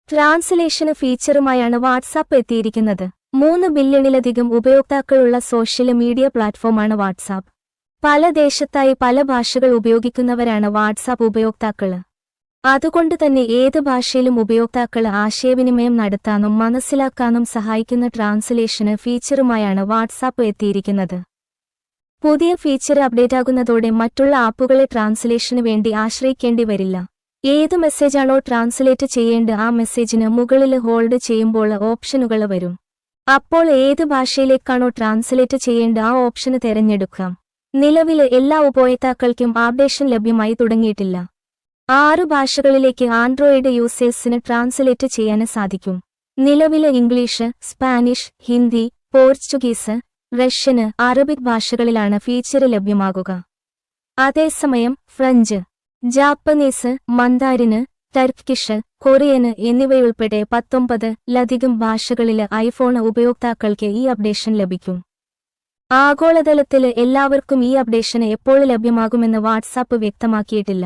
Translation ഫീച്ചറുമായാണ് WhatsApp എത്തിയിരിക്കുന്നത്. 3 ബില്യണിലധികം ഉപയോക്താക്കളുള്ള social media പ്ലാറ്റ്ഫോമാണ് WhatsApp. പല ദേശത്തായി പല ഭാഷകൾ ഉപയോഗിക്കുന്നവരാണ് വാട്സാപ്പ് ഉപയോക്താക്കള്. അതുകൊണ്ട് തന്നെ ഏത് ഭാഷയിലും ഉപയോക്താക്കള് ആശയവിനിമയം നടത്താനും മനസ്സിലാക്കാനും സഹായിക്കുന്ന ട്രാൻസ്ലേഷന് ഫീച്ചറുമായാണ് വാട്സാപ്പ് എത്തിയിരിക്കുന്നത്. പുതിയ ഫീച്ചർ അപ്ഡേറ്റ് ആകുന്നതോടെ മറ്റുള്ള ആപ്പുകളെ ട്രാൻസ്ലേഷന് വേണ്ടി ആശ്രയിക്കേണ്ടി വരില്ല. ഏത് മെസ്സേജാണോ ട്രാൻസ്ലേറ്റ് ചെയ്യേണ്ട ആ മെസ്സേജിന് മുകളില് ഹോൾഡ് ചെയ്യുമ്പോൾ ഓപ്ഷനുകള് വരും. അപ്പോൾ ഏത് ഭാഷയിലേക്കാണോ ട്രാൻസ്ലേറ്റ് ചെയ്യേണ്ട ആ ഓപ്ഷന് തിരഞ്ഞെടുക്കാം. നിലവില് എല്ലാ ഉപയോക്താക്കൾക്കും അപ്ഡേഷൻ ലഭ്യമായി തുടങ്ങിയിട്ടില്ല. 6 ഭാഷകളിലേക്ക് ആൻഡ്രോയിഡ് യൂസേഴ്സിന് ട്രാൻസ്ലേറ്റ് ചെയ്യാന് സാധിക്കും. നിലവില് English, Spanish, Hindi, Portuguese, Russian, Arabic ഭാഷകളിലാണ് ഫീച്ചർ ലഭ്യമാകുക. അതേസമയം French, Japanese, Mandarin, Turkish, Korean എന്നിവയുൾപ്പെടെ 19-ലധികം ഭാഷകളില് ഐഫോൺ ഉപയോക്താക്കൾക്ക് ഈ അപ്ഡേഷൻ ലഭിക്കും. ആഗോളതലത്തില് എല്ലാവർക്കും ഈ അപ്ഡേഷൻ എപ്പോൾ ലഭ്യമാകുമെന്ന് വാട്സാപ്പ് വ്യക്തമാക്കിയിട്ടില്ല.